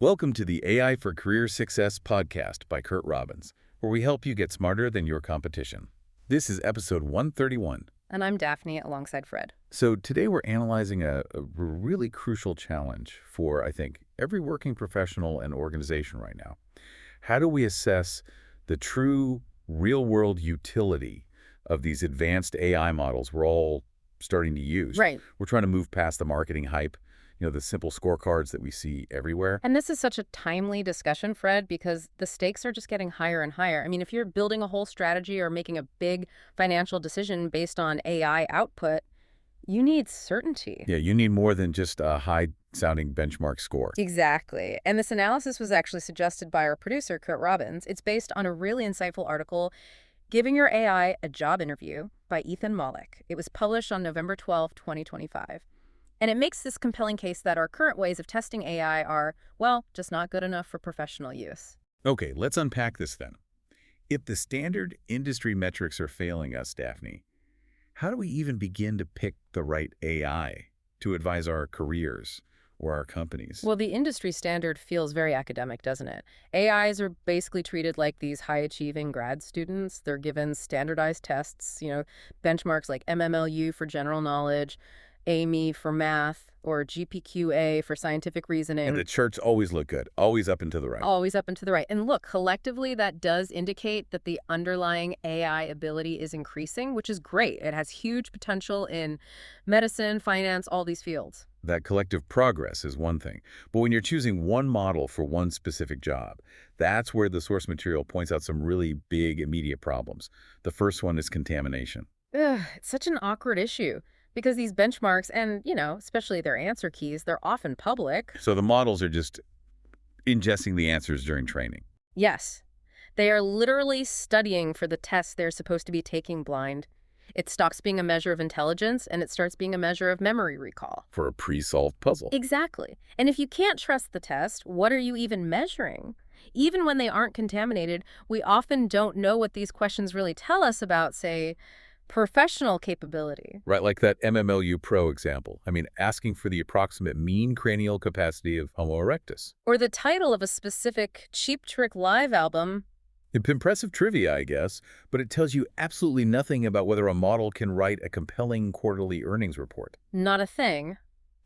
Welcome to the AI for Career Success podcast by Curt Robbins, where we help you get smarter than your competition. This is episode 131. And I'm Daphne alongside Fred. So today we're analyzing a really crucial challenge for, I think, every working professional and organization right now. How do we assess the true real-world utility of these advanced AI models we're all starting to use? Right. We're trying to move past the marketing hype, the simple scorecards that we see everywhere. And this is such a timely discussion, Fred, because the stakes are just getting higher and higher. I mean, if you're building a whole strategy or making a big financial decision based on AI output, you need certainty. Yeah, you need more than just a high-sounding benchmark score. Exactly. And this analysis was actually suggested by our producer, Curt Robbins. It's based on a really insightful article, Giving Your AI a Job Interview by Ethan Mollick. It was published on November 12, 2025. And it makes this compelling case that our current ways of testing AI are, well, just not good enough for professional use. Okay, let's unpack this then. If the standard industry metrics are failing us, Daphne, how do we even begin to pick the right AI to advise our careers or our companies? Well, the industry standard feels very academic, doesn't it? AIs are basically treated like these high-achieving grad students. They're given standardized tests, benchmarks like MMLU for general knowledge, AME for math, or GPQA for scientific reasoning. And the charts always look good, always up and to the right. Always up and to the right. And look, collectively, that does indicate that the underlying AI ability is increasing, which is great. It has huge potential in medicine, finance, all these fields. That collective progress is one thing. But when you're choosing one model for one specific job, that's where the source material points out some really big immediate problems. The first one is contamination. It's such an awkward issue. Because these benchmarks and, especially their answer keys, they're often public. So the models are just ingesting the answers during training. Yes. They are literally studying for the tests they're supposed to be taking blind. It stops being a measure of intelligence and it starts being a measure of memory recall. For a pre-solved puzzle. Exactly. And if you can't trust the test, what are you even measuring? Even when they aren't contaminated, we often don't know what these questions really tell us about, say, professional capability. Right, like that MMLU Pro example. I mean, asking for the approximate mean cranial capacity of Homo erectus. Or the title of a specific Cheap Trick live album. Impressive trivia, I guess, but it tells you absolutely nothing about whether a model can write a compelling quarterly earnings report. Not a thing.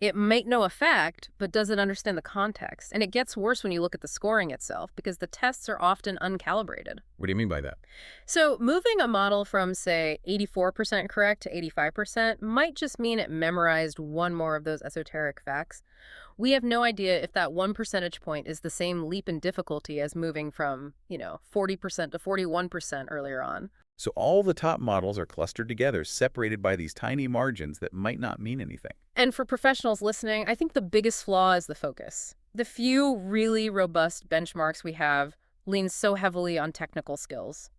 It might know a fact, but doesn't understand the context. And it gets worse when you look at the scoring itself, because the tests are often uncalibrated. What do you mean by that? So moving a model from, say, 84% correct to 85% might just mean it memorized one more of those esoteric facts. We have no idea if that 1 percentage point is the same leap in difficulty as moving from, 40% to 41% earlier on. So all the top models are clustered together, separated by these tiny margins that might not mean anything. And for professionals listening, I think the biggest flaw is the focus. The few really robust benchmarks we have lean so heavily on technical skills.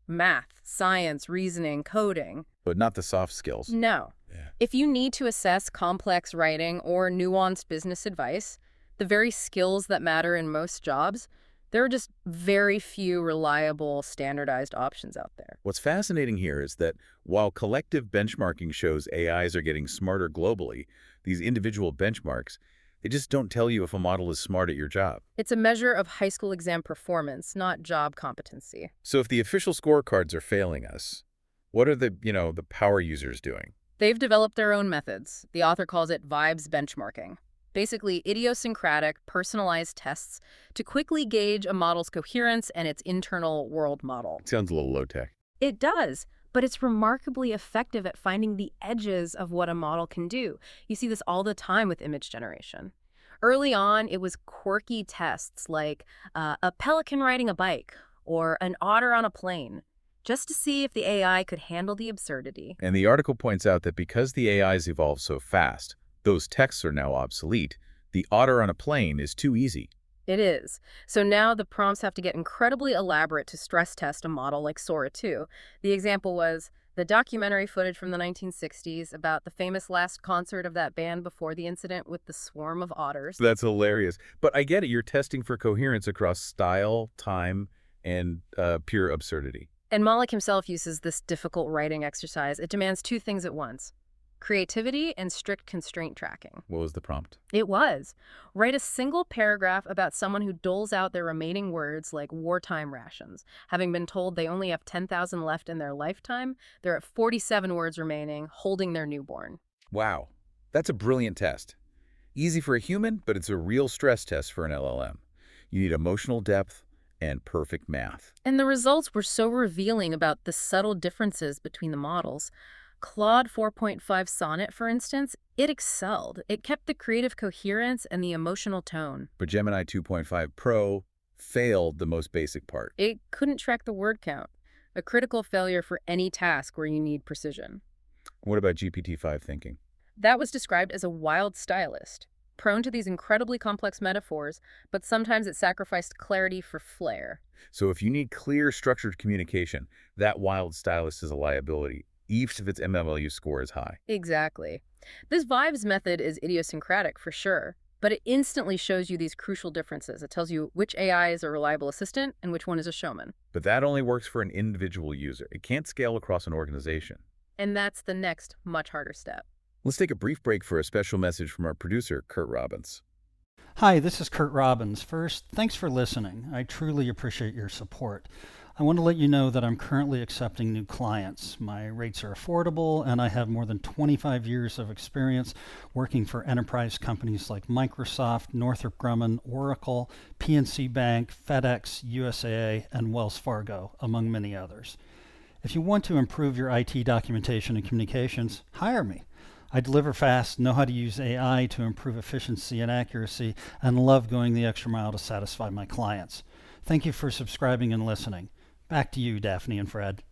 Math, science, reasoning, coding. But not the soft skills. No. Yeah. If you need to assess complex writing or nuanced business advice, the very skills that matter in most jobs, there are just very few reliable, standardized options out there. What's fascinating here is that while collective benchmarking shows AIs are getting smarter globally, these individual benchmarks, they just don't tell you if a model is smart at your job. It's a measure of high school exam performance, not job competency. So if the official scorecards are failing us, what are the power users doing? They've developed their own methods. The author calls it vibes benchmarking. Basically, idiosyncratic, personalized tests to quickly gauge a model's coherence and its internal world model. Sounds a little low-tech. It does, but it's remarkably effective at finding the edges of what a model can do. You see this all the time with image generation. Early on, it was quirky tests like a pelican riding a bike or an otter on a plane, just to see if the AI could handle the absurdity. And the article points out that because the AIs evolve so fast, those texts are now obsolete. The otter on a plane is too easy. It is. So now the prompts have to get incredibly elaborate to stress test a model like Sora 2. The example was the documentary footage from the 1960s about the famous last concert of that band before the incident with the swarm of otters. That's hilarious. But I get it. You're testing for coherence across style, time, and pure absurdity. And Mollick himself uses this difficult writing exercise. It demands two things at once: creativity and strict constraint tracking. What was the prompt? It was. Write a single paragraph about someone who doles out their remaining words like wartime rations. Having been told they only have 10,000 left in their lifetime, they're at 47 words remaining, holding their newborn. Wow, that's a brilliant test. Easy for a human, but it's a real stress test for an LLM. You need emotional depth and perfect math. And the results were so revealing about the subtle differences between the models. Claude 4.5 Sonnet, for instance, it excelled. It kept the creative coherence and the emotional tone. But Gemini 2.5 Pro failed the most basic part. It couldn't track the word count, a critical failure for any task where you need precision. What about GPT-5 thinking? That was described as a wild stylist, prone to these incredibly complex metaphors, but sometimes it sacrificed clarity for flair. So if you need clear, structured communication, that wild stylist is a liability, even if its MLU score is high. Exactly. This vibes method is idiosyncratic for sure, but it instantly shows you these crucial differences. It tells you which AI is a reliable assistant and which one is a showman. But that only works for an individual user. It can't scale across an organization. And that's the next, much harder step. Let's take a brief break for a special message from our producer, Curt Robbins. Hi, this is Curt Robbins. First, thanks for listening. I truly appreciate your support. I want to let you know that I'm currently accepting new clients. My rates are affordable, and I have more than 25 years of experience working for enterprise companies like Microsoft, Northrop Grumman, Oracle, PNC Bank, FedEx, USAA, and Wells Fargo, among many others. If you want to improve your IT documentation and communications, hire me. I deliver fast, know how to use AI to improve efficiency and accuracy, and love going the extra mile to satisfy my clients. Thank you for subscribing and listening. Back to you, Daphne and Fred.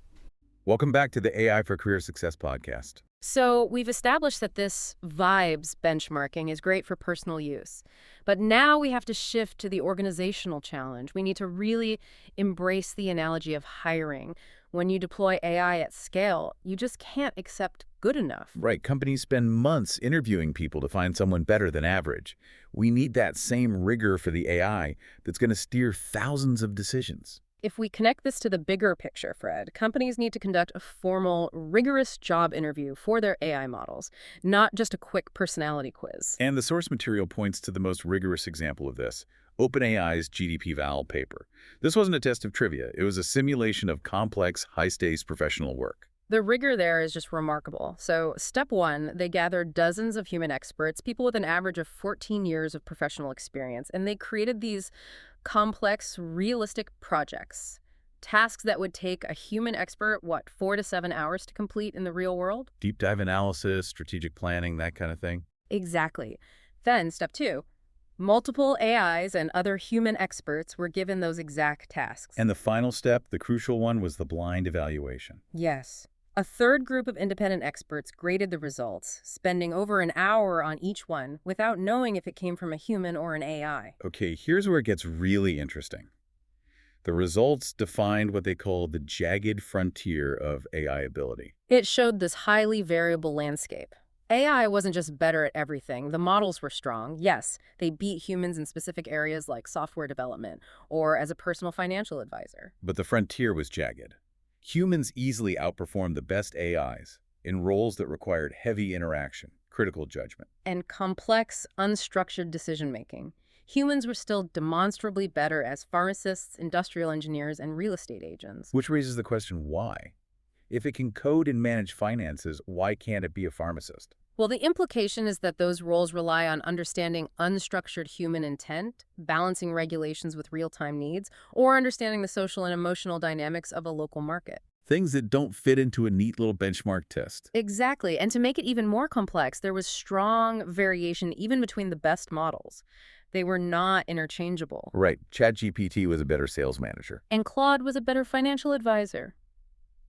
Welcome back to the AI for Career Success podcast. So we've established that this vibes benchmarking is great for personal use. But now we have to shift to the organizational challenge. We need to really embrace the analogy of hiring. When you deploy AI at scale, you just can't accept good enough. Right. Companies spend months interviewing people to find someone better than average. We need that same rigor for the AI that's going to steer thousands of decisions. If we connect this to the bigger picture, Fred, companies need to conduct a formal, rigorous job interview for their AI models, not just a quick personality quiz. And the source material points to the most rigorous example of this, OpenAI's GDP-Val paper. This wasn't a test of trivia. It was a simulation of complex, high-stakes professional work. The rigor there is just remarkable. So, step one, they gathered dozens of human experts, people with an average of 14 years of professional experience, and they created these complex, realistic projects, tasks that would take a human expert, 4 to 7 hours to complete in the real world? Deep dive analysis, strategic planning, that kind of thing. Exactly. Then, step two, multiple AIs and other human experts were given those exact tasks. And the final step, the crucial one, was the blind evaluation. Yes. A third group of independent experts graded the results, spending over an hour on each one without knowing if it came from a human or an AI. Okay, here's where it gets really interesting. The results defined what they call the jagged frontier of AI ability. It showed this highly variable landscape. AI wasn't just better at everything. The models were strong. Yes, they beat humans in specific areas like software development or as a personal financial advisor. But the frontier was jagged. Humans easily outperformed the best AIs in roles that required heavy interaction, critical judgment, and complex, unstructured decision-making. Humans were still demonstrably better as pharmacists, industrial engineers, and real estate agents. Which raises the question, why? If it can code and manage finances, why can't it be a pharmacist? Well, the implication is that those roles rely on understanding unstructured human intent, balancing regulations with real-time needs, or understanding the social and emotional dynamics of a local market. Things that don't fit into a neat little benchmark test. Exactly. And to make it even more complex, there was strong variation even between the best models. They were not interchangeable. Right. ChatGPT was a better sales manager. And Claude was a better financial advisor.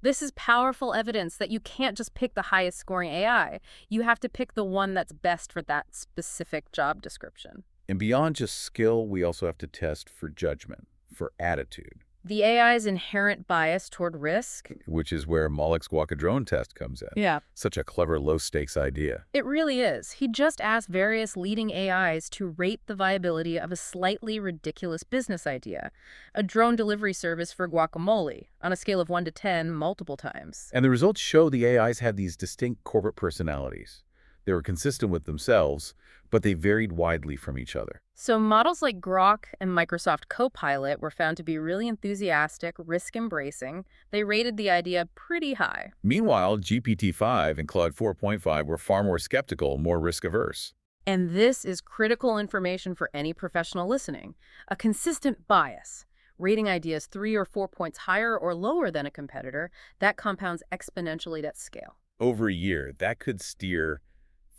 This is powerful evidence that you can't just pick the highest scoring AI. You have to pick the one that's best for that specific job description. And beyond just skill, we also have to test for judgment, for attitude. The AI's inherent bias toward risk. Which is where Mollick's walk a drone test comes in. Yeah. Such a clever low-stakes idea. It really is. He just asked various leading AIs to rate the viability of a slightly ridiculous business idea, a drone delivery service for guacamole, on a scale of 1 to 10 multiple times. And the results show the AIs had these distinct corporate personalities. They were consistent with themselves, but they varied widely from each other. So models like Grok and Microsoft Copilot were found to be really enthusiastic, risk-embracing. They rated the idea pretty high. Meanwhile, GPT-5 and Claude 4.5 were far more skeptical, more risk-averse. And this is critical information for any professional listening. A consistent bias. Rating ideas 3 or 4 points higher or lower than a competitor, that compounds exponentially at scale. Over a year, that could steer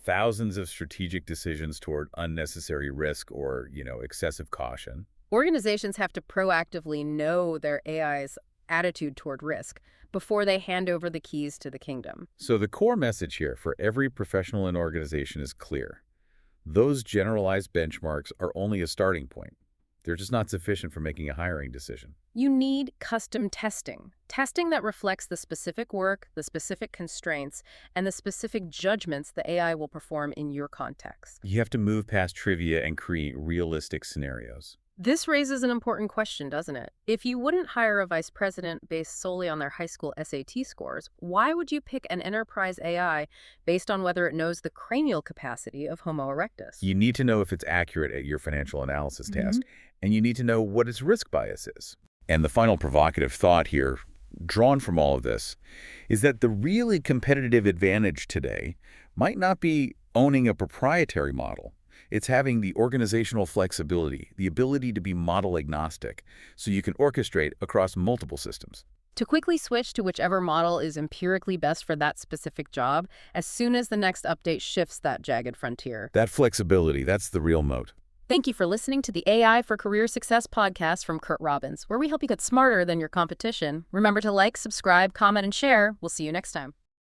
thousands of strategic decisions toward unnecessary risk or, excessive caution. Organizations have to proactively know their AI's attitude toward risk before they hand over the keys to the kingdom. So the core message here for every professional and organization is clear. Those generalized benchmarks are only a starting point. They're just not sufficient for making a hiring decision. You need custom testing. Testing that reflects the specific work, the specific constraints, and the specific judgments the AI will perform in your context. You have to move past trivia and create realistic scenarios. This raises an important question, doesn't it? If you wouldn't hire a vice president based solely on their high school SAT scores, why would you pick an enterprise AI based on whether it knows the cranial capacity of Homo erectus? You need to know if it's accurate at your financial analysis task, and you need to know what its risk bias is. And the final provocative thought here, drawn from all of this, is that the really competitive advantage today might not be owning a proprietary model. It's having the organizational flexibility, the ability to be model agnostic, so you can orchestrate across multiple systems. To quickly switch to whichever model is empirically best for that specific job, as soon as the next update shifts that jagged frontier. That flexibility, that's the real moat. Thank you for listening to the AI for Career Success podcast from Curt Robbins, where we help you get smarter than your competition. Remember to like, subscribe, comment, and share. We'll see you next time.